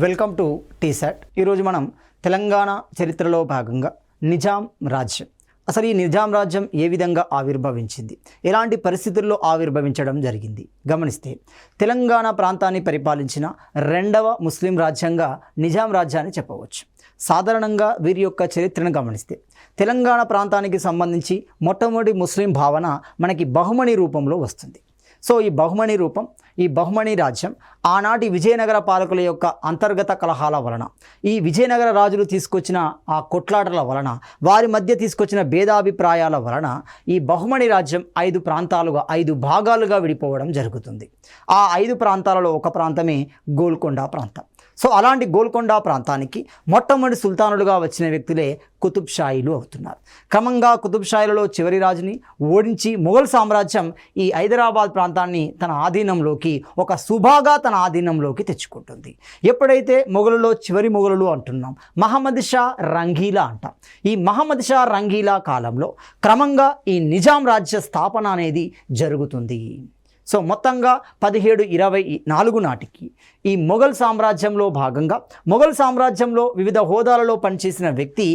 Welcome to T-SAT. ఈరోజు మనం తెలంగాణ చరిత్రలో భాగంగా నిజాం రాజ్యం, అసలు ఈ నిజాం రాజ్యం ఏ విధంగా ఆవిర్భవించింది, ఎలాంటి పరిస్థితుల్లో ఆవిర్భవించడం జరిగింది గమనిస్తే, తెలంగాణ ప్రాంతాన్ని పరిపాలించిన రెండవ ముస్లిం రాజ్యంగా నిజాం రాజ్యాన్ని చెప్పవచ్చు. సాధారణంగా వీరి యొక్క చరిత్రను గమనిస్తే తెలంగాణ ప్రాంతానికి సంబంధించి మొట్టమొదటి ముస్లిం భావన మనకి బహుమని రూపంలో వస్తుంది. సో ఈ బహుమని రాజ్యం ఆనాటి విజయనగర పాలకుల యొక్క అంతర్గత కలహాల వలన, ఈ విజయనగర రాజులు తీసుకొచ్చిన ఆ కొట్లాటల వలన, వారి మధ్య తీసుకొచ్చిన భేదాభిప్రాయాల వలన ఈ బహుమని రాజ్యం 5 భాగాలుగా విడిపోవడం జరుగుతుంది. ఆ 5 ప్రాంతాలలో ఒక ప్రాంతమే గోల్కొండ ప్రాంతం. సో అలాంటి గోల్కొండ ప్రాంతానికి మొట్టమొదటి సుల్తానులుగా వచ్చిన వ్యక్తులే కుతుబ్ షాహీలు అవుతున్నారు. క్రమంగా కుతుబ్ షాహీలలో చివరి రాజుని ఓడించి మొఘల్ సామ్రాజ్యం ఈ హైదరాబాద్ ప్రాంతాన్ని తన ఆధీనంలోకి, ఒక సుబాగా తన ఆధీనంలోకి తెచ్చుకుంటుంది. ఎప్పుడైతే మొఘలులో చివరి మొఘలులు అంటున్నాం, మహమ్మద్ షా రంగీలా అంటాం. ఈ మహమ్మద్ షా రంగీలా కాలంలో క్రమంగా ఈ నిజాం రాజ్య స్థాపన అనేది జరుగుతుంది. సో మొత్తంగా 1724 నాటికి ఈ మొఘల్ సామ్రాజ్యంలో భాగంగా, మొఘల్ సామ్రాజ్యంలో వివిధ హోదాలలో పనిచేసిన వ్యక్తి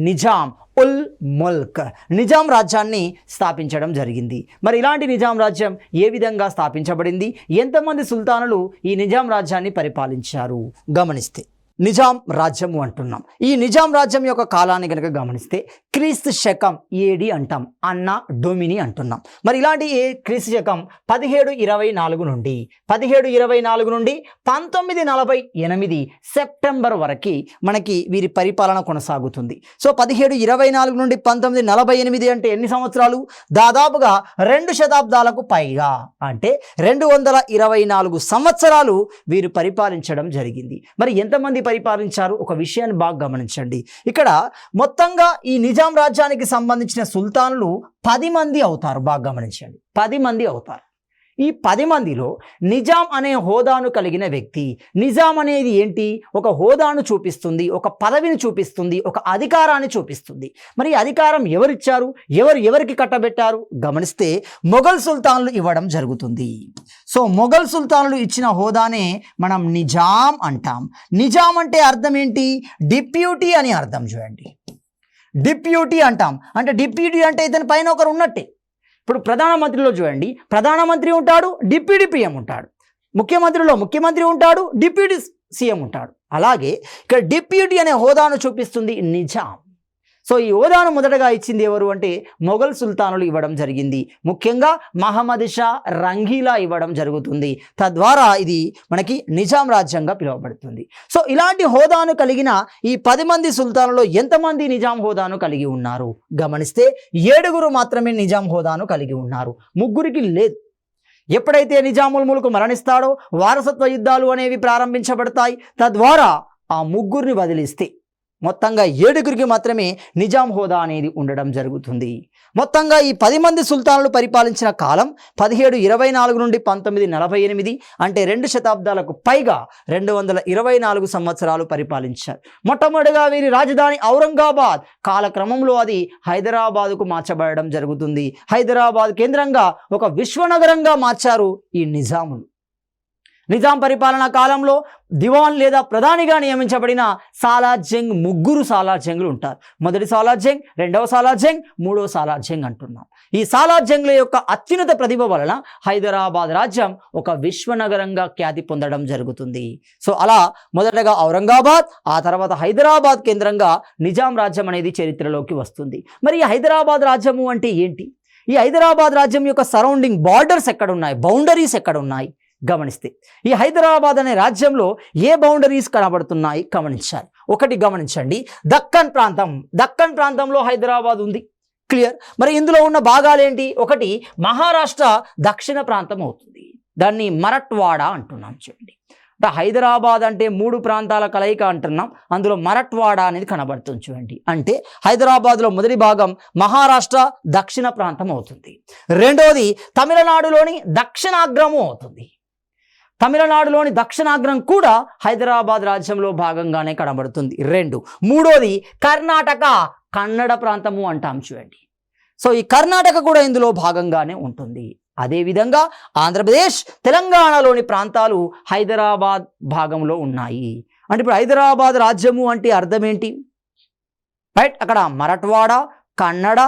నిజాం ఉల్ ముల్క్, నిజాం రాజ్యాన్ని స్థాపించడం జరిగింది. మరి ఇలాంటి నిజాం రాజ్యం ఏ విధంగా స్థాపించబడింది, ఎంతమంది సుల్తానులు ఈ నిజాం రాజ్యాన్ని పరిపాలించారు గమనిస్తే, నిజాం రాజ్యము అంటున్నాం. ఈ నిజాం రాజ్యం యొక్క కాలాన్ని కనుక గమనిస్తే క్రీస్తు శకం ఏడి అంటాం, అన్న డొమిని అంటున్నాం. మరి ఇలాంటి క్రీస్తు శకం 1724 నుండి 1948 సెప్టెంబర్ వరకు మనకి వీరి పరిపాలన కొనసాగుతుంది. సో 1724 నుండి 1948 అంటే ఎన్ని సంవత్సరాలు? దాదాపుగా 2 శతాబ్దాలకు పైగా, అంటే 224 సంవత్సరాలు వీరు పరిపాలించడం జరిగింది. మరి ఎంతమంది పరిపాలించారు? ఒక విషయాన్ని బాగా గమనించండి. ఇక్కడ మొత్తంగా ఈ నిజాం రాజ్యానికి సంబంధించిన సుల్తానులు 10 మంది అవుతారు. బాగా గమనించండి, 10 మంది అవుతారు. ఈ 10 మందిలో నిజాం అనే హోదాను కలిగిన వ్యక్తి, నిజాం అనేది ఏంటి? ఒక హోదాను చూపిస్తుంది, ఒక పదవిని చూపిస్తుంది, ఒక అధికారాన్ని చూపిస్తుంది. మరి ఈ అధికారం ఎవరిచ్చారు, ఎవరికి కట్టబెట్టారు గమనిస్తే మొఘల్ సుల్తానులు ఇవ్వడం జరుగుతుంది. సో మొఘల్ సుల్తానులు ఇచ్చిన హోదానే మనం నిజాం అంటాం. నిజాం అంటే అర్థం ఏంటి? డిప్యూటీ అని అర్థం. చూడండి, డిప్యూటీ అంటాం. అంటే డిప్యూటీ అంటే ఇతని పైన ఒకరు ఉన్నట్టే. ఇప్పుడు ప్రధానమంత్రిలో చూడండి, ప్రధానమంత్రి ఉంటాడు, డిప్యూటీ పిఎం ఉంటాడు. ముఖ్యమంత్రిలో ముఖ్యమంత్రి ఉంటాడు, డిప్యూటీ సీఎం ఉంటాడు. అలాగే ఇక్కడ డిప్యూటీ అనే హోదాను చూపిస్తుంది నిజాం. సో ఈ హోదాను మొదటగా ఇచ్చింది ఎవరు అంటే మొఘల్ సుల్తానులు ఇవ్వడం జరిగింది. ముఖ్యంగా మహమ్మద్ షా రంగీలా ఇవ్వడం జరుగుతుంది. తద్వారా ఇది మనకి నిజాం రాజ్యంగా పిలువబడుతుంది. సో ఇలాంటి హోదాను కలిగిన ఈ 10 మంది సుల్తానులో ఎంతమంది నిజాం హోదాను కలిగి ఉన్నారు గమనిస్తే 7 మాత్రమే నిజాం హోదాను కలిగి ఉన్నారు, 3 లేదు. ఎప్పుడైతే నిజాముల్ ముల్క్ మరణిస్తాడో వారసత్వ యుద్ధాలు అనేవి ప్రారంభించబడతాయి. తద్వారా ఆ 3 వదిలిస్తే మొత్తంగా 7 మాత్రమే నిజాం హోదా అనేది ఉండడం జరుగుతుంది. మొత్తంగా ఈ 10 మంది సుల్తానులు పరిపాలించిన కాలం 1724 నుండి 1948, అంటే 2 శతాబ్దాలకు పైగా 224 సంవత్సరాలు పరిపాలించారు. మొట్టమొదటిగా వీరి రాజధాని ఔరంగాబాద్, కాలక్రమంలో అది హైదరాబాదుకు మార్చబడడం జరుగుతుంది. హైదరాబాద్ కేంద్రంగా ఒక విశ్వనగరంగా మార్చారు ఈ నిజాములు. నిజాం పరిపాలనా కాలంలో దివాన్ లేదా ప్రధానిగా నియమించబడిన సాలార్జంగ్ 3 సాలార్జంగ్లు ఉంటారు. మొదటి సాలార్జంగ్, రెండవ సాలార్జంగ్, మూడవ సాలార్జంగ్ అంటున్నాం. ఈ సాలార్జంగ్ల యొక్క అత్యున్నత ప్రతిభ వలన హైదరాబాద్ రాజ్యం ఒక విశ్వనగరంగా ఖ్యాతి పొందడం జరుగుతుంది. సో అలా మొదటగా ఔరంగాబాద్, ఆ తర్వాత హైదరాబాద్ కేంద్రంగా నిజాం రాజ్యం అనేది చరిత్రలోకి వస్తుంది. మరి ఈ హైదరాబాద్ రాజ్యము అంటే ఏంటి? ఈ హైదరాబాద్ రాజ్యం యొక్క సరౌండింగ్ బార్డర్స్ ఎక్కడున్నాయి, బౌండరీస్ ఎక్కడున్నాయి గమనిస్తే, ఈ హైదరాబాద్ అనే రాజ్యంలో ఏ బౌండరీస్ కనబడుతున్నాయి గమనించాలి. ఒకటి గమనించండి, దక్కన్ ప్రాంతంలో హైదరాబాద్ ఉంది, క్లియర్. మరి ఇందులో ఉన్న భాగాలు ఏంటి? ఒకటి మహారాష్ట్ర దక్షిణ ప్రాంతం అవుతుంది, దాన్ని మరట్వాడా అంటున్నాం. చూడండి, హైదరాబాద్ అంటే 3 ప్రాంతాల కలయిక అంటున్నాం, అందులో మరట్వాడా అనేది కనబడుతుంది. చూడండి, అంటే హైదరాబాద్లో మొదటి భాగం మహారాష్ట్ర దక్షిణ ప్రాంతం అవుతుంది. రెండోది తమిళనాడులోని దక్షిణాగ్రము అవుతుంది. తమిళనాడులోని దక్షిణాగ్రం కూడా హైదరాబాద్ రాజ్యంలో భాగంగానే కనబడుతుంది. 2. మూడోది కర్ణాటక, కన్నడ ప్రాంతము అంటాం. చూడండి, సో ఈ కర్ణాటక కూడా ఇందులో భాగంగానే ఉంటుంది. అదేవిధంగా ఆంధ్రప్రదేశ్, తెలంగాణలోని ప్రాంతాలు హైదరాబాద్ భాగంలో ఉన్నాయి. అంటే ఇప్పుడు హైదరాబాద్ రాజ్యము అంటే అర్థం ఏంటి? రైట్, అక్కడ మరాఠవాడ, కన్నడ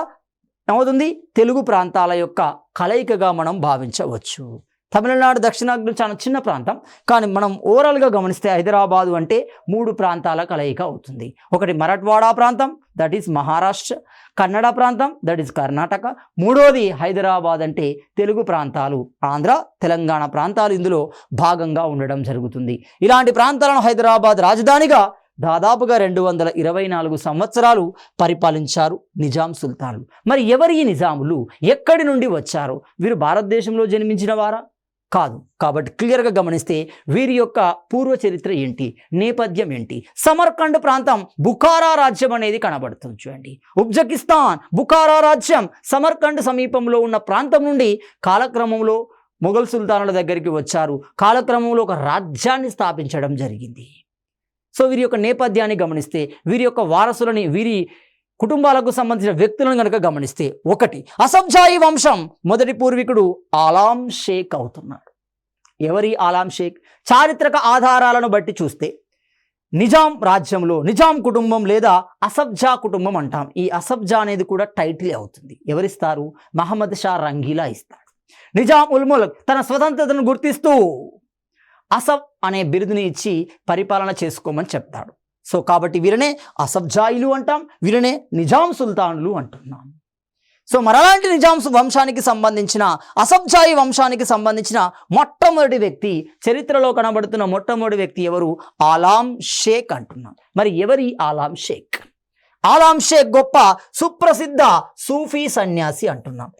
ఏమవుతుంది, తెలుగు ప్రాంతాల యొక్క కలయికగా మనం భావించవచ్చు. తమిళనాడు దక్షిణాగ్ని చాలా చిన్న ప్రాంతం, కానీ మనం ఓవరాల్గా గమనిస్తే హైదరాబాదు అంటే 3 ప్రాంతాల కలయిక అవుతుంది. ఒకటి మరాఠవాడ ప్రాంతం, దట్ ఈస్ మహారాష్ట్ర, కన్నడ ప్రాంతం, దట్ ఈస్ కర్ణాటక, మూడోది హైదరాబాద్ అంటే తెలుగు ప్రాంతాలు, ఆంధ్ర తెలంగాణ ప్రాంతాలు ఇందులో భాగంగా ఉండడం జరుగుతుంది. ఇలాంటి ప్రాంతాలను హైదరాబాద్ రాజధానిగా దాదాపుగా 224 సంవత్సరాలు పరిపాలించారు నిజాం సుల్తాన్లు. మరి ఎవరి ఈ నిజాములు, ఎక్కడి నుండి వచ్చారు? వీరు భారతదేశంలో జన్మించిన వారా? కాదు. కాబట్టి క్లియర్గా గమనిస్తే వీరి యొక్క పూర్వ చరిత్ర ఏంటి, నేపథ్యం ఏంటి? సమర్కండ్ ప్రాంతం బుఖారా రాజ్యం అనేది కనబడుతుంది చూడండి. ఉజ్బెకిస్తాన్ బుఖారా రాజ్యం సమర్కండ్ సమీపంలో ఉన్న ప్రాంతం నుండి కాలక్రమంలో మొఘల్ సుల్తానుల దగ్గరికి వచ్చారు. కాలక్రమంలో ఒక రాజ్యాన్ని స్థాపించడం జరిగింది. సో వీరి యొక్క నేపథ్యాన్ని గమనిస్తే, వీరి యొక్క వారసులని, వీరి కుటుంబాలకు సంబంధించిన వ్యక్తులను కనుక గమనిస్తే, ఒకటి అసబ్జాయి వంశం మొదటి పూర్వీకుడు ఆలాం షేక్ అవుతున్నాడు. ఎవరి ఆలాం షేక్? చారిత్రక ఆధారాలను బట్టి చూస్తే నిజాం రాజ్యంలో నిజాం కుటుంబం లేదా అసబ్జా కుటుంబం అంటాం. ఈ అసబ్జా అనేది కూడా టైటిల్ అవుతుంది. ఎవరిస్తారు? మహమ్మద్ షా రంగీలా ఇస్తాడు. నిజాం ఉల్ ముల్క్ తన స్వతంత్రతను గుర్తిస్తూ అసబ్ అనే బిరుదుని ఇచ్చి పరిపాలన చేసుకోమని చెప్తాడు. సో కాబట్టి వీరనే అసబ్జాయిలు అంటాం, వీరనే నిజాం సుల్తానులు అంటున్నాం. సో మరలాంటి నిజాం వంశానికి సంబంధించిన, అసబ్జాయి వంశానికి సంబంధించిన మొట్టమొదటి వ్యక్తి, చరిత్రలో కనబడుతున్న మొట్టమొదటి వ్యక్తి ఎవరు? ఆలాం షేక్ అంటున్నాం. మరి ఎవరి ఆలాం షేక్? ఆలాం షేక్ గొప్ప సుప్రసిద్ధ సూఫీ సన్యాసి అంటున్నాం.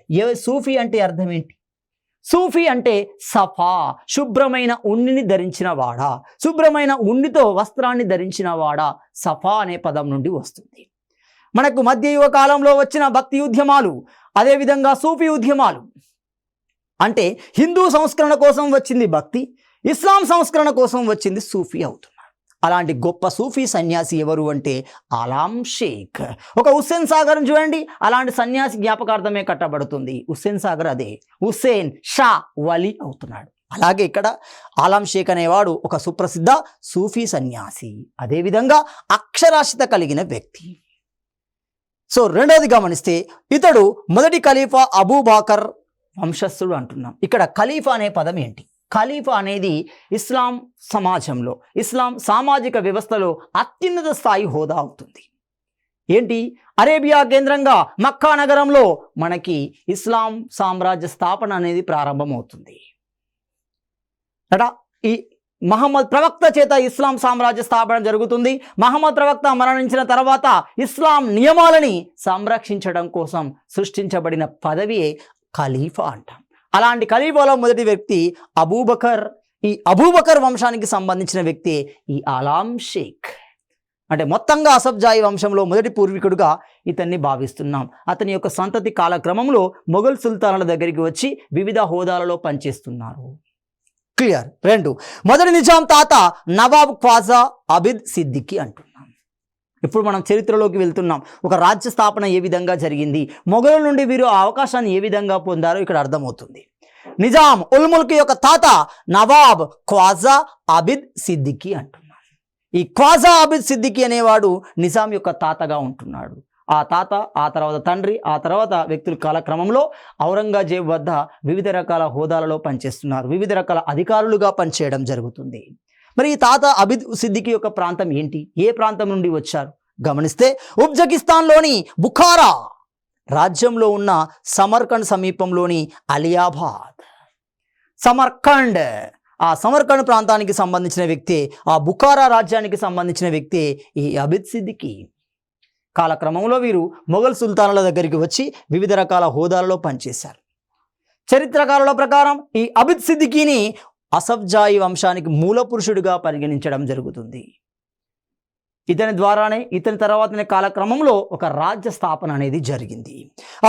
సూఫీ అంటే అర్థం ఏంటి? సూఫీ అంటే సఫా, శుభ్రమైన ఉన్నిని ధరించిన వాడా, శుభ్రమైన ఉన్నితో వస్త్రాన్ని ధరించిన వాడా, సఫా అనే పదం నుండి వస్తుంది. మనకు మధ్యయుగ కాలంలో వచ్చిన భక్తి ఉద్యమాలు, అదేవిధంగా సూఫీ ఉద్యమాలు అంటే హిందూ సంస్కరణ కోసం వచ్చింది భక్తి, ఇస్లాం సంస్కరణ కోసం వచ్చింది సూఫీ అవుతున్నారు. అలాంటి గొప్ప సూఫీ సన్యాసి ఎవరు అంటే ఆలాం షేక్. ఒక హుస్సేన్ సాగర్ చూడండి, అలాంటి సన్యాసి జ్ఞాపకార్థమే కట్టబడుతుంది. హుస్సేన్ సాగర్ అదే హుస్సేన్ షా వలి అవుతున్నాడు. అలాగే ఇక్కడ ఆలాం షేక్ అనేవాడు ఒక సుప్రసిద్ధ సూఫీ సన్యాసి, అదేవిధంగా అక్షరాస్యత కలిగిన వ్యక్తి. సో రెండోది గమనిస్తే, ఇతడు మొదటి ఖలీఫా అబూబకర్ వంశస్థుడు అంటున్నాం. ఇక్కడ ఖలీఫా అనే పదం ఏంటి? ఖలీఫా అనేది ఇస్లాం సమాజంలో, ఇస్లాం సామాజిక వ్యవస్థలో అత్యున్నత స్థాయి హోదా అవుతుంది. ఏంటి? అరేబియా కేంద్రంగా మక్కా నగరంలో మనకి ఇస్లాం సామ్రాజ్య స్థాపన అనేది ప్రారంభమవుతుంది. ఈ మహమ్మద్ ప్రవక్త చేత ఇస్లాం సామ్రాజ్య స్థాపన జరుగుతుంది. మహమ్మద్ ప్రవక్త మరణించిన తర్వాత ఇస్లాం నియమాలని సంరక్షించడం కోసం సృష్టించబడిన పదవియే ఖలీఫా అంటాం. అలాంటి ఖలీఫాలో మొదటి వ్యక్తి అబూబకర్. ఈ అబూబకర్ వంశానికి సంబంధించిన వ్యక్తి ఈ ఆలాం షేక్. అంటే మొత్తంగా అసబ్జాయి వంశంలో మొదటి పూర్వీకుడుగా ఇతన్ని భావిస్తున్నాం. అతని యొక్క సంతతి కాలక్రమంలో మొఘల్ సుల్తానుల దగ్గరికి వచ్చి వివిధ హోదాలలో పనిచేస్తున్నారు. క్లియర్. రెండు, మొదటి నిజాం తాత నవాబ్ ఖ్వాజా అబిద్ సిద్దికి అంటున్నాం. ఇప్పుడు మనం చరిత్రలోకి వెళ్తున్నాం. ఒక రాజ్య స్థాపన ఏ విధంగా జరిగింది, మొఘలుల నుండి వీరు ఆ అవకాశాన్ని ఏ విధంగా పొందారో ఇక్కడ అర్థమవుతుంది. నిజాం ఉల్ ముల్క్ యొక్క తాత నవాబ్ ఖ్వాజా అబిద్ సిద్దికి అంటున్నాం. ఈ ఖ్వాజా అబిద్ సిద్దికి అనేవాడు నిజాం యొక్క తాతగా ఉంటున్నాడు. ఆ తాత, ఆ తర్వాత తండ్రి, ఆ తర్వాత వ్యక్తుల కాలక్రమంలో ఔరంగజేబ్ వద్ద వివిధ రకాల హోదాలలో పనిచేస్తున్నారు, వివిధ రకాల అధికారులుగా పనిచేయడం జరుగుతుంది. మరి ఈ తాత అబిద్ సిద్దికి యొక్క ప్రాంతం ఏంటి, ఏ ప్రాంతం నుండి వచ్చారు గమనిస్తే, ఉజ్బెకిస్తాన్లోని బుఖారా రాజ్యంలో ఉన్న సమర్కండ్ సమీపంలోని అలియాబాద్, సమర్కండ్, ఆ సమర్కండ్ ప్రాంతానికి సంబంధించిన వ్యక్తే, ఆ బుఖారా రాజ్యానికి సంబంధించిన వ్యక్తే ఈ అబిద్ సిద్దికి. కాలక్రమంలో వీరు మొఘల్ సుల్తానుల దగ్గరికి వచ్చి వివిధ రకాల హోదాలలో పనిచేశారు. చరిత్రకారుల ప్రకారం ఈ అబిద్ సిద్దికీని అసబ్జాయి వంశానికి మూల పురుషుడిగా పరిగణించడం జరుగుతుంది. ఇతని ద్వారానే, ఇతని తర్వాతనే కాలక్రమంలో ఒక రాజ్య స్థాపన అనేది జరిగింది.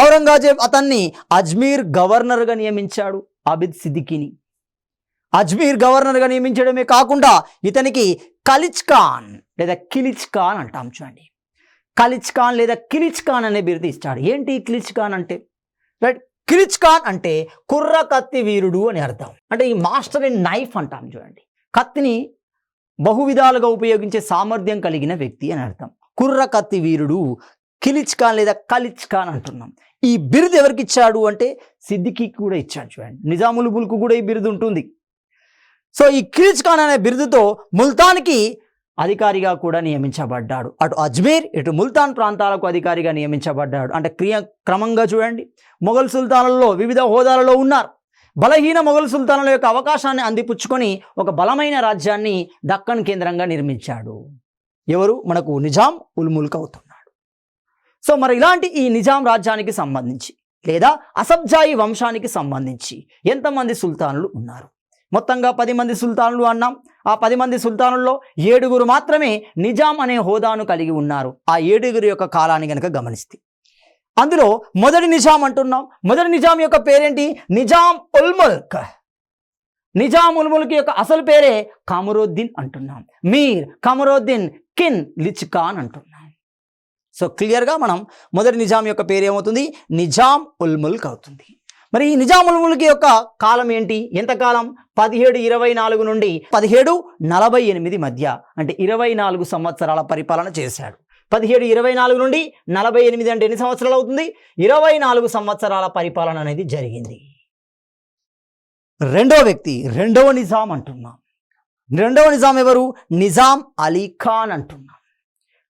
ఔరంగజేబ్ అతన్ని అజ్మీర్ గవర్నర్గా నియమించాడు. అబిద్ సిద్దికీని అజ్మీర్ గవర్నర్గా నియమించడమే కాకుండా ఇతనికి ఖలిజ్ ఖాన్ లేదా కిలిచ్ ఖాన్ అంటాం చూడండి. ఖలిజ్ ఖాన్ లేదా కిలిచ్ ఖాన్ అనే బిరుదు ఇచ్చాడు. ఏంటి కిలిచ్ ఖాన్ అంటే? రైట్, కిలిచ్ ఖాన్ అంటే కుర్ర కత్తి వీరుడు అని అర్థం. అంటే ఈ మాస్టర్ ఇన్ నైఫ్ అంటాం చూడండి. కత్తిని బహువిధాలుగా ఉపయోగించే సామర్థ్యం కలిగిన వ్యక్తి అని అర్థం. కుర్ర కత్తి వీరుడు, ఖిలిజ్ ఖాన్ లేదా ఖలిజ్ ఖాన్ అంటున్నాం. ఈ బిరుదు ఎవరికి ఇచ్చాడు అంటే సిద్దికి కూడా ఇచ్చాడు. చూడండి, నిజాముల్ ముల్క్ కూడా ఈ బిరుదు ఉంటుంది. సో ఈ ఖిలిజ్ ఖాన్ అనే బిరుదుతో ముల్తాన్కి అధికారిగా కూడా నియమించబడ్డాడు. అటు అజ్మీర్ ఇటు ముల్తాన్ ప్రాంతాలకు అధికారిగా నియమించబడ్డాడు. అంటే క్రమంగా చూడండి, మొఘల్ సుల్తానులలో వివిధ హోదాలలో ఉన్నారు. బలహీన మొఘల్ సుల్తానుల యొక్క అవకాశాన్ని అందిపుచ్చుకొని ఒక బలమైన రాజ్యాన్ని దక్కన్ కేంద్రంగా నిర్మించాడు. ఎవరు? మనకు నిజాం ఉల్ ముల్క్ అవుతున్నాడు. సో మరి ఇలాంటి ఈ నిజాం రాజ్యానికి సంబంధించి లేదా అసబ్జాయి వంశానికి సంబంధించి ఎంతమంది సుల్తానులు ఉన్నారు? మొత్తంగా 10 మంది సుల్తానులు అన్నాం. ఆ 10 మంది సుల్తానుల్లో 7 మాత్రమే నిజాం అనే హోదాను కలిగి ఉన్నారు. ఆ 7 యొక్క కాలాన్ని గనక గమనిస్తే అందులో మొదటి నిజాం అంటున్నాం. మొదటి నిజాం యొక్క పేరేంటి? నిజాం ఉల్ ముల్క్. నిజాం ఉల్ ముల్క్ యొక్క అసలు పేరే కమరుద్దీన్ అంటున్నాం. మీర్ కమరుద్దీన్ కిన్ లిచ్ ఖాన్ అంటున్నాం. సో క్లియర్గా మనం మొదటి నిజాం యొక్క పేరు ఏమవుతుంది? నిజాం ఉల్ ముల్క్ అవుతుంది. మరి ఈ నిజాం ఉల్ ముల్క్ యొక్క కాలం ఏంటి? ఎంతకాలం? 1724 నుండి 1748 మధ్య, అంటే 24 సంవత్సరాల పరిపాలన చేశాడు. 1724 నుండి 48 అంటే ఎన్ని సంవత్సరాలు అవుతుంది? 24 సంవత్సరాల పరిపాలన అనేది జరిగింది. రెండో వ్యక్తి, రెండవ నిజాం అంటున్నాం. రెండవ నిజాం ఎవరు? నిజాం అలీ ఖాన్ అంటున్నాం.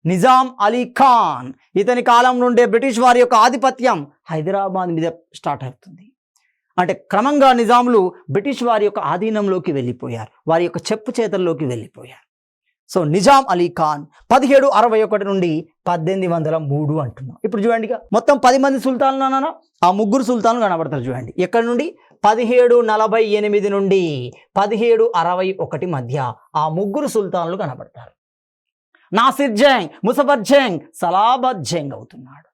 నిజాం అలీ ఖాన్, ఇతని కాలం నుండే బ్రిటిష్ వారి యొక్క ఆధిపత్యం హైదరాబాద్ మీద స్టార్ట్ అవుతుంది. అంటే క్రమంగా నిజాములు బ్రిటిష్ వారి యొక్క ఆధీనంలోకి వెళ్ళిపోయారు, వారి యొక్క చెప్పు చేతల్లోకి వెళ్ళిపోయారు. సో నిజాం అలీ ఖాన్ 1761 నుండి 1803 అంటున్నాం. ఇప్పుడు చూడండి, మొత్తం 10 మంది సుల్తాన్లు అన్నా, ఆ 3 సుల్తాన్లు కనబడతారు. చూడండి, ఎక్కడి నుండి? 1748 నుండి 1761 మధ్య ఆ 3 సుల్తాన్లు కనబడతారు. నాసిర్ జంగ్, ముజఫర్ జంగ్, సలాబత్ జంగ్ అవుతున్నాడు.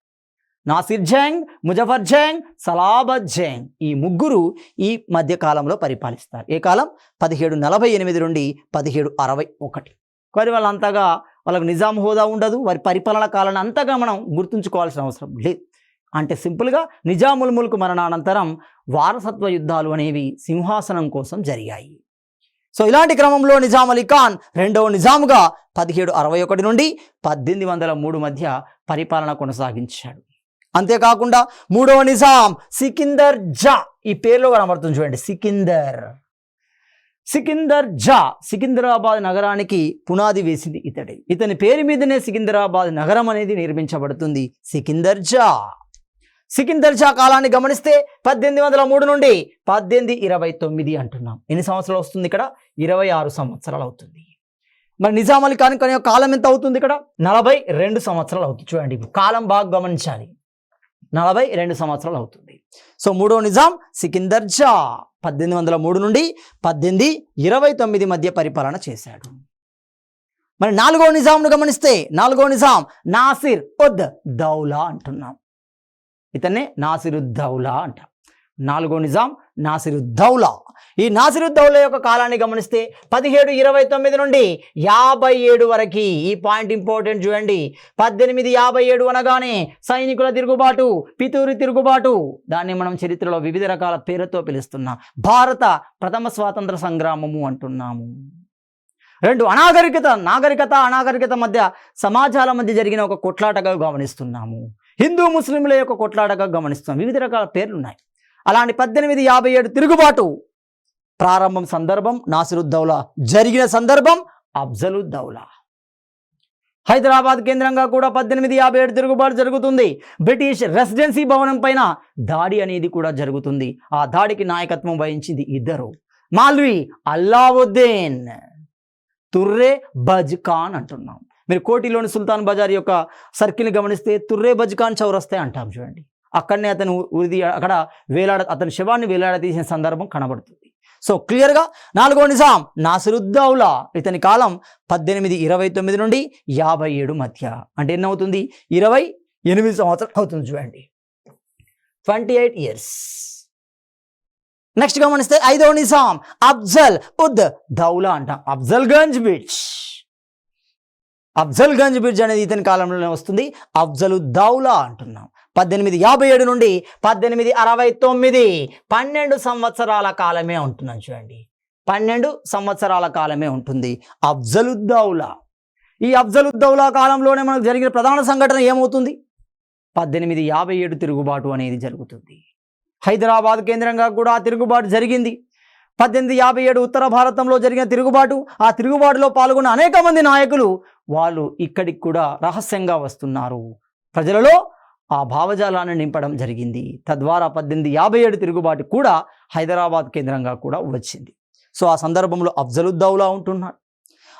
నాసిర్ జంగ్, ముజఫర్ జంగ్, సలాబత్ జంగ్, ఈ 3 ఈ మధ్య కాలంలో పరిపాలిస్తారు. ఏ కాలం? 1748 నుండి 1761. మరి వాళ్ళంతగా వాళ్ళకు నిజాం హోదా ఉండదు, వారి పరిపాలన కాలాన్ని అంతగా మనం గుర్తుంచుకోవాల్సిన అవసరం లేదు. అంటే సింపుల్గా నిజాముల్ ముల్క్ మరణానంతరం వారసత్వ యుద్ధాలు అనేవి సింహాసనం కోసం జరిగాయి. సో ఇలాంటి క్రమంలో నిజాం అలీ ఖాన్ రెండవ నిజాముగా 1761 నుండి 1803 మధ్య పరిపాలన కొనసాగించాడు. అంతేకాకుండా మూడవ నిజాం సికిందర్ జా, ఈ పేరులో కనబడుతుంది చూడండి, సికిందర్. సికిందర్ జా సికింద్రాబాద్ నగరానికి పునాది వేసింది ఇతడే. ఇతని పేరు మీదనే సికింద్రాబాద్ నగరం అనేది నిర్మించబడుతుంది. సికిందర్ జా. సికిందర్ జా కాలాన్ని గమనిస్తే 1803 నుండి 1829 అంటున్నాం. ఎన్ని సంవత్సరాలు వస్తుంది ఇక్కడ? 26 సంవత్సరాలు అవుతుంది. మరి నిజాం అలీ ఖాన్ యొక్క కాలం ఎంత అవుతుంది ఇక్కడ? 42 సంవత్సరాలు అవుతుంది. చూడండి, కాలం బాగా గమనించాలి, 42 సంవత్సరాలు అవుతుంది. సో మూడో నిజాం సికిందర్ జా 1803 నుండి 1829 మధ్య పరిపాలన చేశాడు. మరి నాలుగో నిజాంను గమనిస్తే నాలుగో నిజాం నాసిర్ ఉద్ దౌలా అంటున్నాం. ఇతన్నే నాసిరుద్దౌలా అంట. నాలుగో నిజాం నాసిరుద్దౌలా. ఈ నాసిరుద్దౌలా యొక్క కాలాన్ని గమనిస్తే 1729 నుండి 57 వరకు. ఈ పాయింట్ ఇంపార్టెంట్ చూడండి. 1857 అనగానే సైనికుల తిరుగుబాటు, పితూరి తిరుగుబాటు, దాన్ని మనం చరిత్రలో వివిధ రకాల పేరుతో పిలుస్తున్నాం. భారత ప్రథమ స్వాతంత్ర సంగ్రామము అంటున్నాము. రెండు, అనాగరికత మధ్య సమాజాల మధ్య జరిగిన ఒక కొట్లాటగా గమనిస్తున్నాము. హిందూ ముస్లింల యొక్క కొట్లాటగా గమనిస్తున్నాం. వివిధ రకాల పేర్లు ఉన్నాయి. అలాంటి 1857 తిరుగుబాటు ప్రారంభం సందర్భం నాసిరుద్దౌలా, జరిగిన సందర్భం అఫ్జలుద్దౌలా. హైదరాబాద్ కేంద్రంగా కూడా 1857 తిరుగుబాటు జరుగుతుంది. బ్రిటిష్ రెసిడెన్సీ భవనం పైన దాడి అనేది కూడా జరుగుతుంది. ఆ దాడికి నాయకత్వం వహించింది ఇద్దరు, మాల్వి అల్లావుద్దీన్, తుర్రే బజ్ ఖాన్ అంటున్నాం. మీరు కోటిలోని సుల్తాన్ బజార్ యొక్క సర్కిల్ని గమనిస్తే తుర్రే బజ్ ఖాన్ చౌరస్తే అంటాం. చూడండి, అక్కడనే అతను అక్కడ అతని శవాన్ని వేలాడదీసిన సందర్భం కనబడుతుంది. సో క్లియర్గా నాలుగో నిజాం నాసిరుద్దౌలా, ఇతని కాలం 1829 నుండి 57 మధ్య. అంటే ఎన్ని అవుతుంది? 28 సంవత్సరాలు అవుతుంది. చూడండి, 28 years. నెక్స్ట్ గమనిస్తే ఐదవ నిజాం అఫ్జల్ ఉద్ దౌలా అంటాం. అఫ్జల్గంజ్ బ్రిడ్జ్ అనేది ఇతని కాలంలోనే వస్తుంది. అఫ్జలుద్దౌలా అంటున్నాం. 1857 నుండి 1869, 12 సంవత్సరాల కాలమే ఉంటున్నాం. చూడండి, 12 సంవత్సరాల కాలమే ఉంటుంది. అఫ్జలుద్దౌలా, ఈ అఫ్జలుద్దౌలా కాలంలోనే మనకు జరిగిన ప్రధాన సంఘటన ఏమవుతుంది? 1857 తిరుగుబాటు అనేది జరుగుతుంది. హైదరాబాద్ కేంద్రంగా కూడా ఆ తిరుగుబాటు జరిగింది. 1857 ఉత్తర భారతంలో జరిగిన తిరుగుబాటు, ఆ తిరుగుబాటులో పాల్గొన్న అనేక మంది నాయకులు వాళ్ళు ఇక్కడికి కూడా రహస్యంగా వస్తున్నారు. ప్రజలలో ఆ భావజాలాన్ని నింపడం జరిగింది. తద్వారా 1857 తిరుగుబాటు కూడా హైదరాబాద్ కేంద్రంగా కూడా వచ్చింది. సో ఆ సందర్భంలో అఫ్జలుద్దౌలా ఉంటున్నాడు.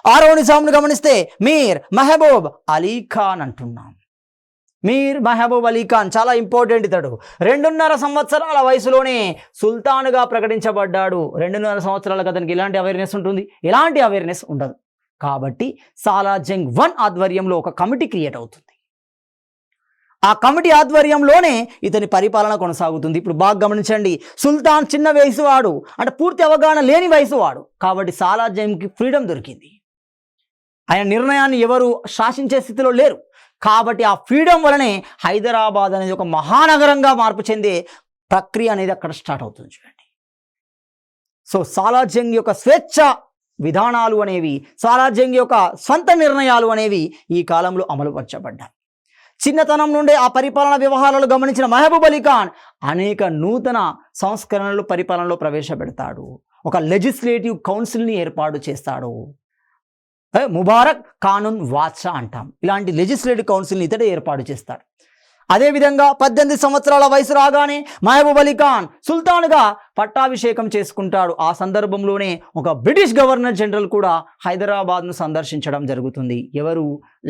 6వ నిజాంను గమనిస్తే మీర్ మహబూబ్ అలీ ఖాన్ అంటున్నాం. మీర్ మహబూబ్ అలీ ఖాన్ చాలా ఇంపార్టెంట్. ఇతడు 2.5 సంవత్సరాల వయసులోనే సుల్తాన్గా ప్రకటించబడ్డాడు. 2.5 సంవత్సరాలకు అతనికి ఎలాంటి అవేర్నెస్ ఉంటుంది? ఎలాంటి అవేర్నెస్ ఉండదు. కాబట్టి సాలార్జంగ్ 1 ఆధ్వర్యంలో ఒక కమిటీ క్రియేట్ అవుతుంది. ఆ కమిటీ ఆధ్వర్యంలోనే ఇతని పరిపాలన కొనసాగుతుంది. ఇప్పుడు బాగా గమనించండి, సుల్తాన్ చిన్న వయసు వాడు, అంటే పూర్తి అవగాహన లేని వయసు వాడు. కాబట్టి సాలార్జంగ్కి ఫ్రీడమ్ దొరికింది. ఆయన నిర్ణయాన్ని ఎవరు శాసించే స్థితిలో లేరు. కాబట్టి ఆ ఫ్రీడమ్ వలనే హైదరాబాద్ అనేది ఒక మహానగరంగా మార్పు చెందే ప్రక్రియ అనేది అక్కడ స్టార్ట్ అవుతుంది. చూడండి, సో సాలార్జంగ్ యొక్క స్వేచ్ఛ విధానాలు అనేవి, సాలార్జంగ్ యొక్క సొంత నిర్ణయాలు అనేవి ఈ కాలంలో అమలుపరచబడ్డాయి. చిన్నతనం నుండే ఆ పరిపాలన వ్యవహారాలు గమనించిన మహబూబ్ అలీ ఖాన్ అనేక నూతన సంస్కరణలు పరిపాలనలో ప్రవేశపెడతాడు. ఒక లెజిస్లేటివ్ కౌన్సిల్ని ఏర్పాటు చేస్తాడు. ముబారక్ కానూన్ వాచా అంటాం. ఇలాంటి లెజిస్లేటివ్ కౌన్సిల్ని ఇతడే ఏర్పాటు చేస్తాడు. అదేవిధంగా 18 సంవత్సరాల వయసు రాగానే మహబూబ్ అలీ ఖాన్ సుల్తాన్గా పట్టాభిషేకం చేసుకుంటాడు. ఆ సందర్భంలోనే ఒక బ్రిటిష్ గవర్నర్ జనరల్ కూడా హైదరాబాద్ను సందర్శించడం జరుగుతుంది. ఎవరు?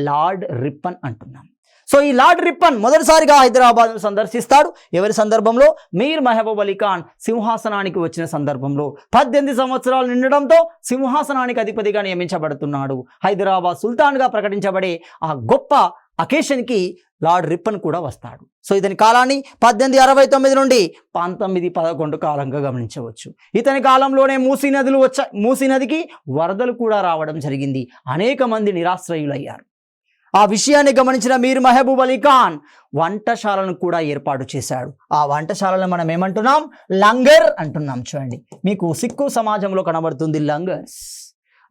లార్డ్ రిప్పన్ అంటున్నాం. సో ఈ లార్డ్ రిప్పన్ మొదటిసారిగా హైదరాబాద్ను సందర్శిస్తాడు. ఎవరి సందర్భంలో? మీర్ మహబూబ్ అలీ ఖాన్ సింహాసనానికి వచ్చిన సందర్భంలో. 18 సంవత్సరాలు నిండడంతో సింహాసనానికి అధిపతిగా నియమించబడుతున్నాడు. హైదరాబాద్ సుల్తాన్గా ప్రకటించబడే ఆ గొప్ప అకేషన్కి లార్డ్ రిప్పన్ కూడా వస్తాడు. సో ఇతని కాలాన్ని 1869 నుండి 1911 కాలంగా గమనించవచ్చు. ఇతని కాలంలోనే మూసీ నదికి వరదలు కూడా రావడం జరిగింది. అనేక మంది నిరాశ్రయులయ్యారు. ఆ విషయాన్ని గమనించిన మీర్ మహబూబ్ అలీ ఖాన్ వంటశాలను కూడా ఏర్పాటు చేశాడు. ఆ వంటశాలను మనం ఏమంటున్నాం? లంగర్ అంటున్నాం. చూడండి, మీకు సిక్కు సమాజంలో కనబడుతుంది లంగర్స్.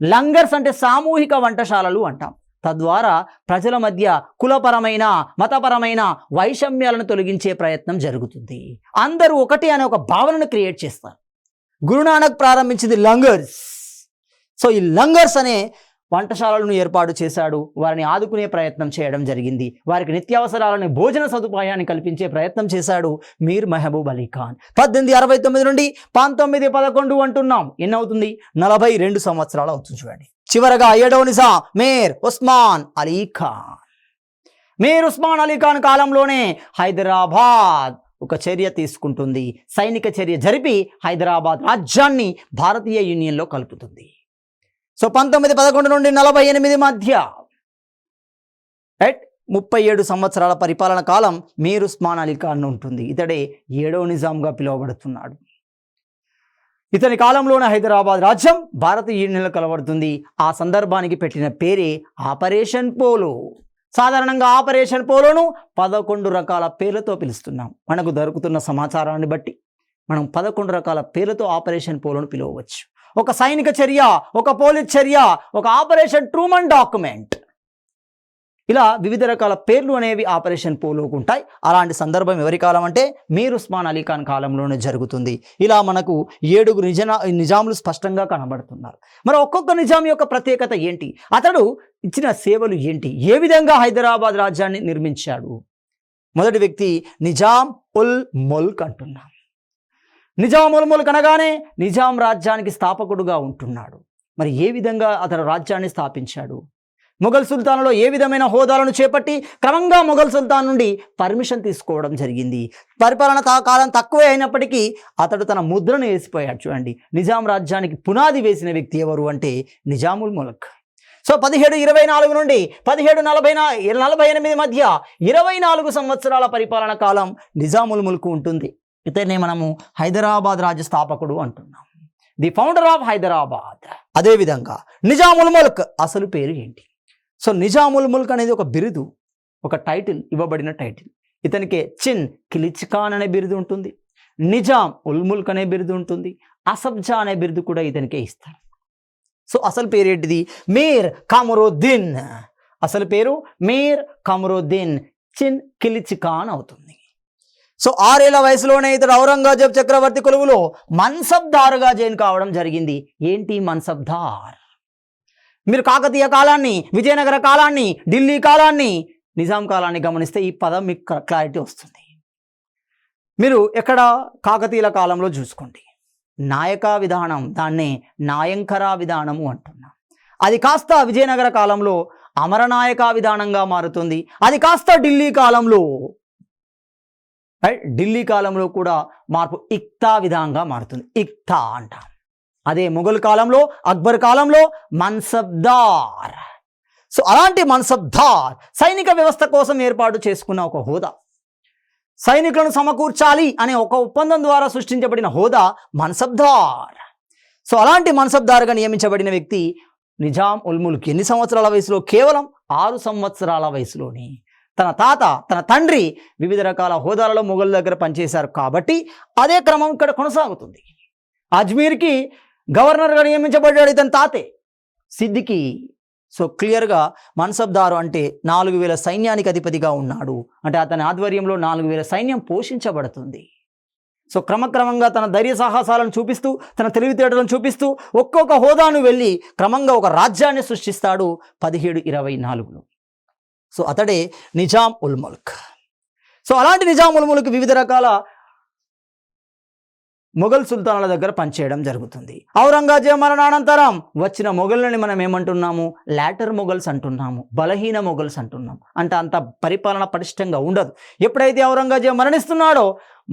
లంగర్స్ అంటే సామూహిక వంటశాలలు అంటాం. తద్వారా ప్రజల మధ్య కులపరమైన మతపరమైన వైషమ్యాలను తొలగించే ప్రయత్నం జరుగుతుంది. అందరూ ఒకటి అనే ఒక భావనను క్రియేట్ చేస్తారు. గురునానక్ ప్రారంభించింది లంగర్స్. సో ఈ లంగర్స్ అనే వంటశాలలను ఏర్పాటు చేశాడు. వారిని ఆదుకునే ప్రయత్నం చేయడం జరిగింది. వారికి నిత్యావసరాలని, భోజన సదుపాయాన్ని కల్పించే ప్రయత్నం చేశాడు మీర్ మహబూబ్ అలీ ఖాన్. 1869 నుండి 1911 అంటున్నాం. ఎన్నవుతుంది? 42 సంవత్సరాలు అవుతుంది. చూడండి, చివరగా 7వ నిజాం మీర్ ఉస్మాన్ అలీ ఖాన్. మీర్ ఉస్మాన్ అలీ ఖాన్ కాలంలోనే హైదరాబాద్ ఒక చర్య తీసుకుంటుంది. సైనిక చర్య జరిపి హైదరాబాద్ రాజ్యాన్ని భారతీయ యూనియన్లో కలుపుతుంది. సో 1911 నుండి 48 మధ్య 37 సంవత్సరాల పరిపాలన కాలం మీర్ ఉస్మాన్ అలీ ఖాన్ ఉంటుంది. ఇతడే 7వ నిజాంగా పిలువబడుతున్నాడు. ఇతని కాలంలోనే హైదరాబాద్ రాజ్యం భారతీయ యూనియన్లో కలబడుతుంది. ఆ సందర్భానికి పెట్టిన పేరే ఆపరేషన్ పోలో. సాధారణంగా ఆపరేషన్ పోలోను 11 రకాల పేర్లతో పిలుస్తున్నాం. మనకు దొరుకుతున్న సమాచారాన్ని బట్టి మనం 11 రకాల పేర్లతో ఆపరేషన్ పోలోను పిలవచ్చు. ఒక సైనిక చర్య, ఒక పోలీస్ చర్య, ఒక ఆపరేషన్ ట్రూమన్ డాక్యుమెంట్, ఇలా వివిధ రకాల పేర్లు అనేవి ఆపరేషన్ పోలోకి ఉంటాయి. అలాంటి సందర్భం ఎవరి కాలం అంటే మీర్ ఉస్మాన్ అలీ ఖాన్ కాలంలోనే జరుగుతుంది. ఇలా మనకు 7 నిజాములు స్పష్టంగా కనబడుతున్నారు. మరి ఒక్కొక్క నిజాం యొక్క ప్రత్యేకత ఏంటి? అతడు ఇచ్చిన సేవలు ఏంటి? ఏ విధంగా హైదరాబాద్ రాజ్యాన్ని నిర్మించాడు? మొదటి వ్యక్తి నిజాం ఉల్ ముల్క్ అంటున్నాం. నిజాం ఉల్ ముల్క్ అనగానే నిజాం రాజ్యానికి స్థాపకుడుగా ఉంటున్నాడు. మరి ఏ విధంగా అతను రాజ్యాన్ని స్థాపించాడు? మొఘల్ సుల్తాన్లో ఏ విధమైన హోదాలను చేపట్టి క్రమంగా మొఘల్ సుల్తాన్ నుండి పర్మిషన్ తీసుకోవడం జరిగింది. పరిపాలన కాలం తక్కువే అయినప్పటికీ అతడు తన ముద్రను వేసిపోయాడు. చూడండి, నిజాం రాజ్యానికి పునాది వేసిన వ్యక్తి ఎవరు అంటే నిజాముల్ ముల్క్. సో 1724 నుండి 1748 మధ్య 24 సంవత్సరాల పరిపాలన కాలం నిజాముల్ ముల్క్ ఉంటుంది. ఇతనే మనము హైదరాబాద్ రాజ్య స్థాపకుడు అంటున్నాం, ది ఫౌండర్ ఆఫ్ హైదరాబాద్. అదేవిధంగా నిజాముల్ ముల్క్ అసలు పేరు ఏంటి? సో నిజాముల్ ముల్క్ అనేది ఒక బిరుదు, ఒక టైటిల్, ఇవ్వబడిన టైటిల్. ఇతనికి చిన్ కిలిచ్ ఖాన్ అనే బిరుదు ఉంటుంది. నిజాం ఉల్ ముల్క్ అనే బిరుదు ఉంటుంది, అసఫ్జా అనే బిరుదు కూడా ఇతనికే ఇస్తారు. సో అసలు పేరు ఏంటిది? మీర్ కమరుద్దీన్. అసలు పేరు మీర్ కమరుద్దీన్ చిన్ కిలిచ్ ఖాన్ అవుతుంది. సో 6 ఏళ్ల వయసులోనే ఇతడు ఔరంగజేబ్ చక్రవర్తి కొలువులో మన్సబ్దారుగా జాయిన్ కావడం జరిగింది. ఏంటి మన్సబ్దార్? మీరు కాకతీయ కాలాన్ని, విజయనగర కాలాన్ని, ఢిల్లీ కాలాన్ని, నిజాం కాలాన్ని గమనిస్తే ఈ పదం మీకు క్లారిటీ వస్తుంది. మీరు ఎక్కడ కాకతీయుల కాలంలో చూసుకోండి, నాయకా విధానం, దాన్నే నాయంకరా విధానము అంటున్నాం. అది కాస్త విజయనగర కాలంలో అమరనాయకా విధానంగా మారుతుంది. అది కాస్త ఢిల్లీ కాలంలో కూడా మార్పు ఇక్తా విధానంగా మారుతుంది. ఇక్తా అంటాం. అదే మొఘల్ కాలంలో, అక్బర్ కాలంలో మన్సబ్దార్. సో అలాంటి మన్సబ్దార్ సైనిక వ్యవస్థ కోసం ఏర్పాటు చేసుకున్న ఒక హోదా, సైనికులను సమకూర్చాలి అనే ఒక ఒప్పందం ద్వారా సృష్టించబడిన హోదా మన్సబ్దార్. సో అలాంటి మన్సబ్దార్గా నియమించబడిన వ్యక్తి నిజాం ఉల్ ముల్క్. ఎన్ని సంవత్సరాల వయసులో? కేవలం 6 సంవత్సరాల వయసులోని. తన తాత, తన తండ్రి వివిధ రకాల హోదాలలో మొఘల్ దగ్గర పనిచేశారు కాబట్టి అదే క్రమం ఇక్కడ కొనసాగుతుంది. అజ్మీర్కి గవర్నర్గా నియమించబడ్డాడు ఇతని తాతే సిద్దికి. సో క్లియర్గా మన్సబ్దారు అంటే 4000 సైన్యానికి అధిపతిగా ఉన్నాడు. అంటే అతని ఆధ్వర్యంలో 4000 సైన్యం పోషించబడుతుంది. సో క్రమక్రమంగా తన ధైర్య సాహసాలను చూపిస్తూ, తన తెలివితేటలను చూపిస్తూ ఒక్కొక్క హోదాను వెళ్ళి క్రమంగా ఒక రాజ్యాన్ని సృష్టిస్తాడు 1724లో. సో అతడే నిజాం ఉల్ ముల్క్. సో అలాంటి నిజాం ఉల్ ముల్క్ వివిధ రకాల మొఘల్ సుల్తానుల దగ్గర పనిచేయడం జరుగుతుంది. ఔరంగజేబ్ మరణానంతరం వచ్చిన మొఘల్ని మనం ఏమంటున్నాము? లాటర్ మొఘల్స్ అంటున్నాము, బలహీన మొఘల్స్ అంటున్నాం. అంటే అంత పరిపాలన పటిష్టంగా ఉండదు. ఎప్పుడైతే ఔరంగజేబ్ మరణిస్తున్నాడో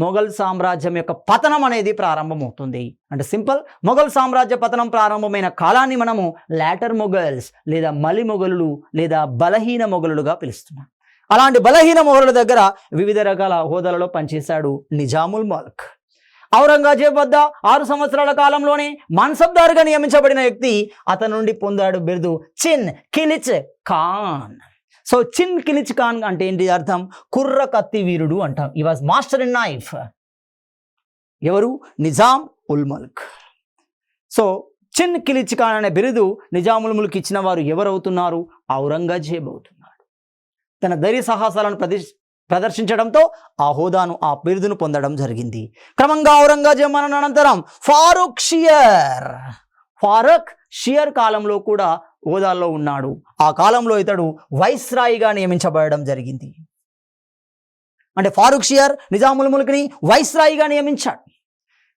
మొఘల్ సామ్రాజ్యం యొక్క పతనం అనేది ప్రారంభమవుతుంది. అంటే సింపుల్, మొఘల్ సామ్రాజ్య పతనం ప్రారంభమైన కాలాన్ని మనము లాటర్ మొఘల్స్ లేదా మలి మొఘలులు లేదా బలహీన మొఘలులుగా పిలుస్తున్నాం. అలాంటి బలహీన మొఘలుల దగ్గర వివిధ రకాల హోదాలలో పనిచేశాడు నిజాముల్ ముల్క్. ఔరంగజేబ్ వద్ద 6 సంవత్సరాల కాలంలోనే మన్సబ్దారుగా నియమించబడిన వ్యక్తి. అతని నుండి పొందాడు బిరుదు చిన్ కిలిచ్ ఖాన్. సో చిన్ కిలిచ్ ఖాన్ అంటే ఏంటి అర్థం? కుర్ర కత్తి వీరుడు అంటాం. ఈ వాజ్ మాస్టర్ ఇన్ నైఫ్. ఎవరు? నిజాం ఉల్ ముల్క్. సో చిన్ కిలిచ్ ఖాన్ అనే బిరుదు నిజాముల్ ముల్క్ ఇచ్చిన వారు ఎవరవుతున్నారు? ఔరంగజేబ్ అవుతున్నాడు. తన ధైర్య సాహసాలను ప్రదర్శించడంతో ఆ హోదాను, ఆ బిరుదును పొందడం జరిగింది. క్రమంగా ఔరంగజేబ్ మరణానంతరం ఫారూక్ షియర్ కాలంలో కూడా హోదాల్లో ఉన్నాడు. ఆ కాలంలో ఇతడు వైస్రాయిగా నియమించబడడం జరిగింది. అంటే ఫారూక్ షియర్ నిజాముల్ ముల్క్ని వైస్రాయిగా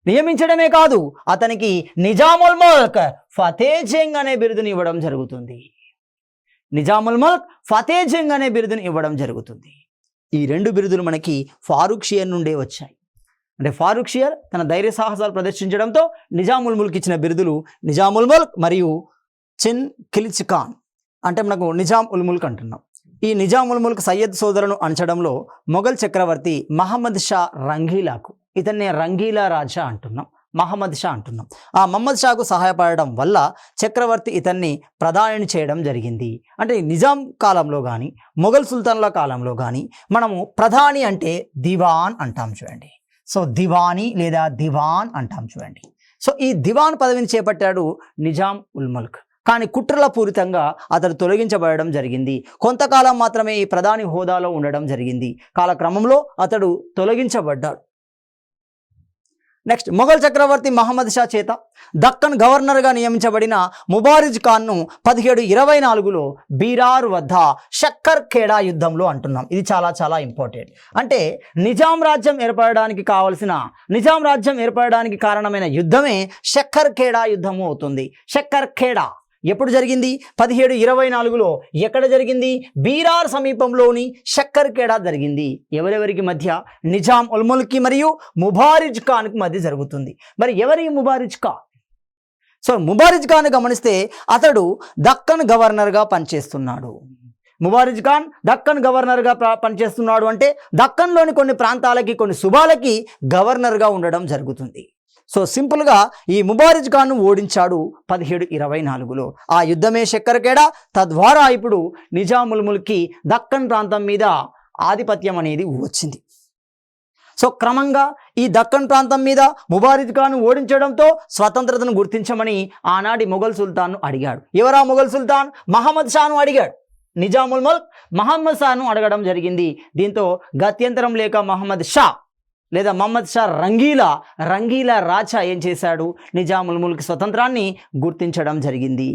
నియమించడమే కాదు, అతనికి నిజాముల్ ముల్క్ ఫతేజంగ్ అనే బిరుదుని ఇవ్వడం జరుగుతుంది. నిజాముల్ ముల్క్ ఫతేజంగ్ అనే బిరుదుని ఇవ్వడం జరుగుతుంది. ఈ 2 బిరుదులు మనకి ఫారూక్ షియర్ నుండే వచ్చాయి. అంటే ఫారూక్ షియర్ తన ధైర్య సాహసాలు ప్రదర్శించడంతో నిజాముల్ ముల్క్ ఇచ్చిన బిరుదులు నిజాముల్ ముల్క్ మరియు చిన్ కిలిచ్ ఖాన్. అంటే మనకు నిజాం ఉల్ ముల్క్ అంటున్నాం. ఈ నిజాం ఉల్ ముల్క్ సయ్యద్ సోదరులను అణచడంలో మొఘల్ చక్రవర్తి మహమ్మద్ షా రంగీలాకు, ఇతన్నే రంగీలా రాజా అంటున్నాం, మహమ్మద్ షా అంటున్నాం. ఆ మహమ్మద్ షాకు సహాయపడడం వల్ల చక్రవర్తి ఇతన్ని ప్రధానిని చేయడం జరిగింది. అంటే నిజాం కాలంలో కానీ మొఘల్ సుల్తాన్ల కాలంలో కానీ మనము ప్రధాని అంటే దివాన్ అంటాం చూడండి. సో దివానీ లేదా దివాన్ అంటాం చూడండి. సో ఈ దివాన్ పదవిని చేపట్టాడు నిజాం ఉల్ ముల్క్. కానీ కుట్రల పూరితంగా అతడు తొలగించబడడం జరిగింది. కొంతకాలం మాత్రమే ఈ ప్రధాని హోదాలో ఉండడం జరిగింది. కాలక్రమంలో అతడు తొలగించబడ్డాడు. నెక్స్ట్, మొఘల్ చక్రవర్తి మహమ్మద్ షా చేత దక్కన్ గవర్నర్గా నియమించబడిన ముబారిజ్ ఖాన్ను 1724లో బీరార్ వద్ద షక్కర్ ఖేడా యుద్ధంలో అంటున్నాం. ఇది చాలా చాలా ఇంపార్టెంట్. అంటే నిజాం రాజ్యం ఏర్పడడానికి కారణమైన యుద్ధమే షక్కర్ ఖేడా యుద్ధము అవుతుంది. షక్కర్ ఖేడా ఎప్పుడు జరిగింది? 1724లో. ఎక్కడ జరిగింది? బీరార్ సమీపంలోని షక్కర్ ఖేడా జరిగింది. ఎవరెవరికి మధ్య? నిజాం ఉల్ ముల్క్ మరియు ముబారిజ్ ఖాన్కి మధ్య జరుగుతుంది. మరి ఎవరి ముబారిజ్ ఖాన్? సో ముబారిజ్ ఖాన్ గమనిస్తే అతడు దక్కన్ గవర్నర్గా పనిచేస్తున్నాడు. ముబారిజ్ ఖాన్ దక్కన్ గవర్నర్గా పనిచేస్తున్నాడు అంటే దక్కన్లోని కొన్ని ప్రాంతాలకి, కొన్ని సుబాలకి గవర్నర్గా ఉండడం జరుగుతుంది. సో సింపుల్గా ఈ ముబారిజ్ ఖాన్ను ఓడించాడు 1724లో. ఆ యుద్ధమే షక్కర్ ఖేడా. తద్వారా ఇప్పుడు నిజాముల్ ముల్క్కి దక్కన్ ప్రాంతం మీద ఆధిపత్యం అనేది వచ్చింది. సో క్రమంగా ఈ దక్కన్ ప్రాంతం మీద ముబారిద్ ఖాన్ ఓడించడంతో స్వతంత్రతను గుర్తించమని ఆనాటి మొఘల్ సుల్తాన్ను అడిగాడు. ఎవరా మొఘల్ సుల్తాన్? మహమ్మద్ షాను అడిగాడు. నిజాముల్ ముల్క్ మహమ్మద్ షాను అడగడం జరిగింది. దీంతో గత్యంతరం లేక మహమ్మద్ షా లేదా మహమ్మద్ షా రంగీలా రాజా ఏం చేశాడు? నిజాముల్ ముల్క్ స్వతంత్రాన్ని గుర్తించడం జరిగింది.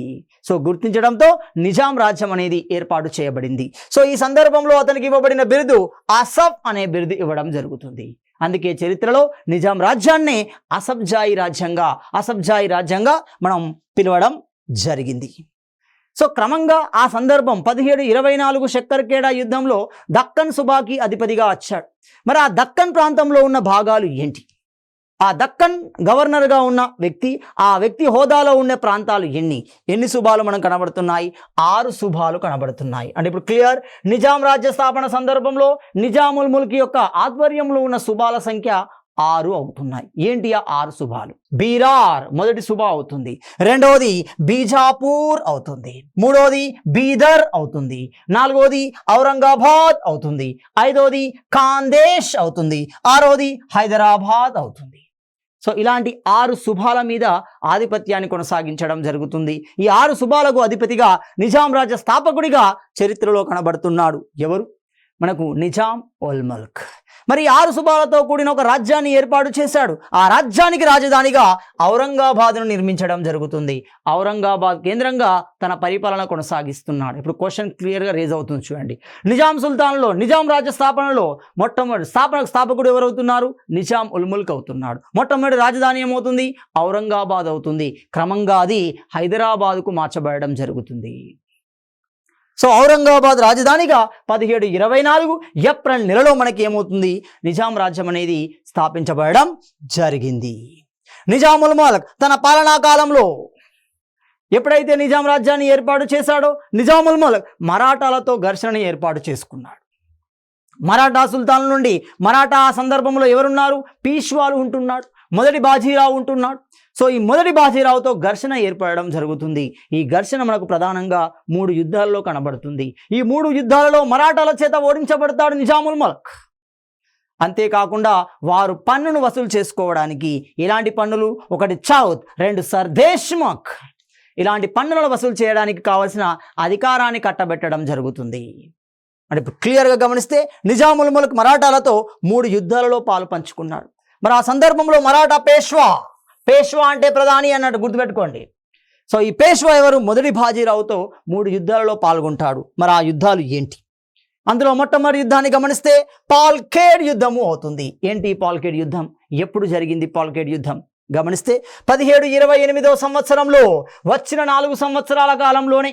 సో గుర్తించడంతో నిజాం రాజ్యం అనేది ఏర్పాటు చేయబడింది. సో ఈ సందర్భంలో అతనికి ఇవ్వబడిన బిరుదు అసఫ్ అనే బిరుదు ఇవ్వడం జరుగుతుంది. అందుకే చరిత్రలో నిజాం రాజ్యాన్ని అసఫ్జాయి రాజ్యంగా మనం పిలవడం జరిగింది. సో క్రమంగా ఆ సందర్భం 1724 శక్కర్ఖేడా యుద్ధంలో దక్కన్ సుబాకి అధిపతిగా వచ్చాడు. మరి ఆ దక్కన్ ప్రాంతంలో ఉన్న భాగాలు ఏంటి? ఆ దక్కన్ గవర్నర్గా ఉన్న ఆ వ్యక్తి హోదాలో ఉండే ప్రాంతాలు ఎన్ని సుబాలు మనకు కనబడుతున్నాయి? 6 సుబాలు కనబడుతున్నాయి. అంటే ఇప్పుడు క్లియర్. నిజాం రాజ్య స్థాపన సందర్భంలో నిజాముల్ ముల్క్ యొక్క ఆధ్వర్యంలో ఉన్న సుబాల సంఖ్య 6 అవుతున్నాయి. ఏంటి ఆ 6 సుబాలు? బీరార్ మొదటి సుబా అవుతుంది, రెండవది బీజాపూర్ అవుతుంది, మూడవది బీదర్ అవుతుంది, నాలుగవది ఔరంగాబాద్ అవుతుంది, ఐదవది ఖాందేశ్ అవుతుంది, ఆరవది హైదరాబాద్ అవుతుంది. సో ఇలాంటి 6 సుబాల మీద ఆధిపత్యాన్ని కొనసాగించడం జరుగుతుంది. ఈ 6 సుబాలకు అధిపతిగా నిజాం రాజ్య స్థాపకుడిగా చరిత్రలో కనబడుతున్నాడు. ఎవరు? మనకు నిజాం ఉల్ ముల్క్. మరి 6 సుబాలతో కూడిన ఒక రాజ్యాన్ని ఏర్పాటు చేశాడు. ఆ రాజ్యానికి రాజధానిగా ఔరంగాబాద్ను నిర్మించడం జరుగుతుంది. ఔరంగాబాద్ కేంద్రంగా తన పరిపాలన కొనసాగిస్తున్నాడు. ఇప్పుడు క్వశ్చన్ క్లియర్గా రేజ్ అవుతుంది చూడండి. నిజాం రాజ్య స్థాపనలో మొట్టమొదటి స్థాపకుడు ఎవరవుతున్నారు? నిజాం ఉల్ ముల్క్ అవుతున్నాడు. మొట్టమొదటి రాజధాని ఏమవుతుంది? ఔరంగాబాద్ అవుతుంది. క్రమంగా అది హైదరాబాద్కు మార్చబడడం జరుగుతుంది. సో ఔరంగాబాద్ రాజధానిగా 1724 ఏప్రిల్ నెలలో మనకి ఏమవుతుంది? నిజాం రాజ్యం అనేది స్థాపించబడడం జరిగింది. నిజాముల్ ముల్క్ తన పాలనా కాలంలో ఎప్పుడైతే నిజాం రాజ్యాన్ని ఏర్పాటు చేశాడో నిజాముల్ ముల్క్ మరాఠాలతో ఘర్షణని ఏర్పాటు చేసుకున్నాడు. మరాఠా సుల్తాన్ల నుండి ఆ సందర్భంలో ఎవరున్నారు? పీష్వాలు ఉంటున్నాడు, మొదటి బాజీరావు ఉంటున్నాడు. సో ఈ మొదటి బాజీరావుతో ఘర్షణ ఏర్పడడం జరుగుతుంది. ఈ ఘర్షణ మనకు ప్రధానంగా 3 యుద్ధాల్లో కనబడుతుంది. ఈ 3 యుద్ధాలలో మరాఠాల చేత ఓడించబడతాడు నిజాముల్ ముల్క్. అంతేకాకుండా వారు పన్నును వసూలు చేసుకోవడానికి ఎలాంటి పన్నులు? 1 చౌత్, 2 సర్దేశ్ముఖ్ ఇలాంటి పన్నులను వసూలు చేయడానికి కావలసిన అధికారాన్ని కట్టబెట్టడం జరుగుతుంది. అంటే ఇప్పుడు క్లియర్గా గమనిస్తే నిజాముల్ ముల్క్ మరాఠాలతో 3 యుద్ధాలలో పాలు పంచుకున్నాడు. మరి ఆ సందర్భంలో మరాఠా పేష్వా అంటే ప్రధాని అన్నట్టు గుర్తుపెట్టుకోండి. సో ఈ పేష్వా ఎవరు? మొదటి బాజీరావుతో 3 యుద్ధాలలో పాల్గొంటాడు. మరి ఆ యుద్ధాలు ఏంటి? అందులో మొట్టమొదటి యుద్ధాన్ని గమనిస్తే పాల్ఖేడ్ యుద్ధము అవుతుంది. ఏంటి పాల్ఖేడ్ యుద్ధం? ఎప్పుడు జరిగింది పాల్ఖేడ్ యుద్ధం? గమనిస్తే 1728వ సంవత్సరంలో వచ్చిన 4 సంవత్సరాల కాలంలోనే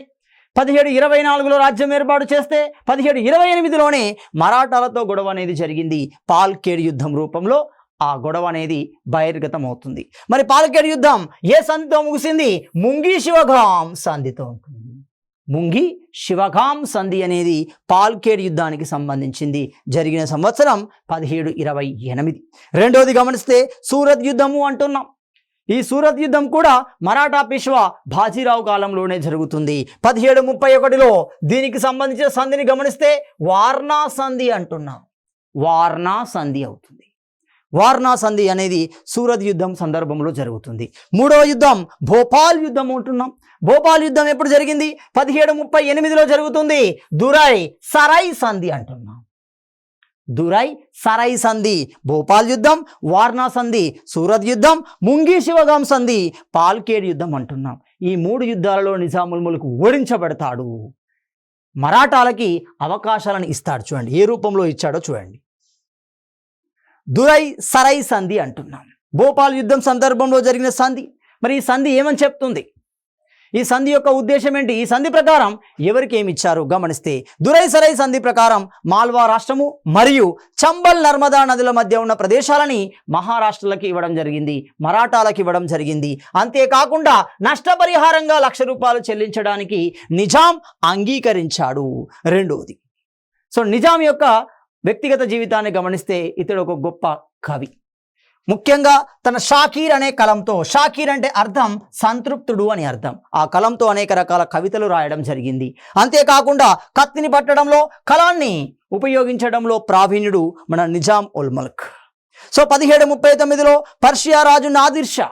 1724లో రాజ్యం ఏర్పాటు చేస్తే 1728లోనే మరాఠాలతో గొడవ అనేది జరిగింది. పాల్ఖేడ్ యుద్ధం రూపంలో ఆ గొడవ అనేది బహిర్గతం అవుతుంది. మరి పాల్ఖేడ్ యుద్ధం ఏ సంధితో ముగిసింది? ముంగి శివగాం సంధితో ఉంటుంది. ముంగి శివగాం సంధి అనేది పాల్ఖేడ్ యుద్ధానికి సంబంధించింది. జరిగిన సంవత్సరం 1728. రెండవది గమనిస్తే సూరత్ యుద్ధము అంటున్నాం. ఈ సూరత్ యుద్ధం కూడా మరాఠా పేష్వా బాజీరావు కాలంలోనే జరుగుతుంది. 1731లో దీనికి సంబంధించిన సంధిని గమనిస్తే వార్నా సంధి అంటున్నాం. వార్నా సంధి అవుతుంది. వార్నా సంధి అనేది సూరత్ యుద్ధం సందర్భంలో జరుగుతుంది. మూడవ యుద్ధం భోపాల్ యుద్ధం అంటున్నాం. భోపాల్ యుద్ధం ఎప్పుడు జరిగింది? 1738లో జరుగుతుంది. దురై సరాయ్ సంధి అంటున్నాం. దురై సరాయ్ సంధి, భోపాల్ యుద్ధం, వార్నా సంధి, సూరత్ యుద్ధం, ముంగి శివగాం సంధి, పాల్ఖేడ్ యుద్ధం అంటున్నాం. ఈ 3 యుద్ధాలలో నిజాముల్ ముల్క్ ఓడించబడతాడు. మరాఠాలకి అవకాశాలను ఇస్తాడు. చూడండి ఏ రూపంలో ఇచ్చాడో చూడండి. దురై సరై సంధి అంటున్నాం. భోపాల్ యుద్ధం సందర్భంలో జరిగిన సంధి. మరి ఈ సంధి ఏమని చెప్తుంది? ఈ సంధి యొక్క ఉద్దేశం ఏంటి? ఈ సంధి ప్రకారం ఎవరికి ఏమి ఇచ్చారు గమనిస్తే దురై సరై సంధి ప్రకారం మాల్వా రాష్ట్రము మరియు చంబల్ నర్మదా నదుల మధ్య ఉన్న ప్రదేశాలని మహారాష్ట్రలకి ఇవ్వడం జరిగింది, మరాఠాలకు ఇవ్వడం జరిగింది. అంతేకాకుండా నష్టపరిహారంగా 1,00,000 రూపాయలు చెల్లించడానికి నిజాం అంగీకరించాడు. రెండవది, సో నిజాం యొక్క వ్యక్తిగత జీవితాన్ని గమనిస్తే ఇతడు ఒక గొప్ప కవి. ముఖ్యంగా తన షాకీర్ అనే కలంతో, షాకీర్ అంటే అర్థం సంతృప్తుడు అని అర్థం, ఆ కలంతో అనేక రకాల కవితలు రాయడం జరిగింది. అంతేకాకుండా కత్తిని పట్టడంలో, కలాన్ని ఉపయోగించడంలో ప్రావీణ్యుడు మన నిజాం ఉల్ ముల్క్. సో 1739లో పర్షియా రాజు నాదిర్ షా.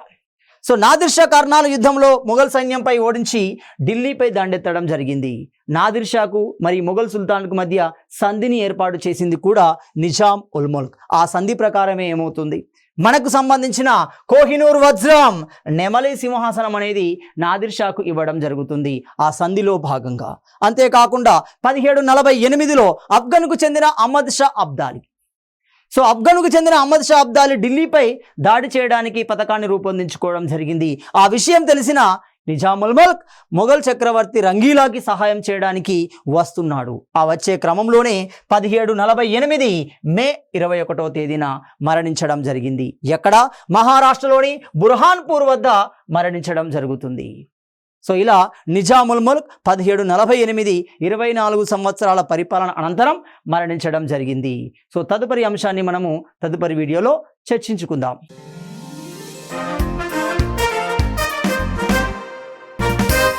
సో నాదిర్ షా కర్నాల్ యుద్ధంలో మొఘల్ సైన్యంపై ఓడించి ఢిల్లీపై దండెత్తడం జరిగింది. నాదిర్ షాకు మరి మొఘల్ సుల్తాన్కు మధ్య సంధిని ఏర్పాటు చేసింది కూడా నిజాం ఉల్ ముల్క్. ఆ సంధి ప్రకారమే ఏమవుతుంది, మనకు సంబంధించిన కోహినూర్ వజ్రం, నెమలి సింహాసనం అనేది నాదిర్ షాకు ఇవ్వడం జరుగుతుంది ఆ సంధిలో భాగంగా. అంతేకాకుండా 1748లో ఆఫ్ఘన్కు చెందిన అహ్మద్ షా అబ్దాలి. సో ఆఫ్ఘన్కు చెందిన అహ్మద్ షా అబ్దాలి ఢిల్లీపై దాడి చేయడానికి పథకాన్ని రూపొందించుకోవడం జరిగింది. ఆ విషయం తెలిసిన నిజాముల్ ముల్క్ మొఘల్ చక్రవర్తి రంగీలాకి సహాయం చేయడానికి వస్తున్నాడు. ఆ వచ్చే క్రమంలోనే 1748 మే 21వ తేదీన మరణించడం జరిగింది. ఎక్కడ? మహారాష్ట్రలోని బుర్హాన్పూర్ వద్ద మరణించడం జరుగుతుంది. సో ఇలా నిజాముల్ ముల్క్ 1748 24 సంవత్సరాల పరిపాలన అనంతరం మరణించడం జరిగింది. సో తదుపరి అంశాన్ని మనము తదుపరి వీడియోలో చర్చించుకుందాం.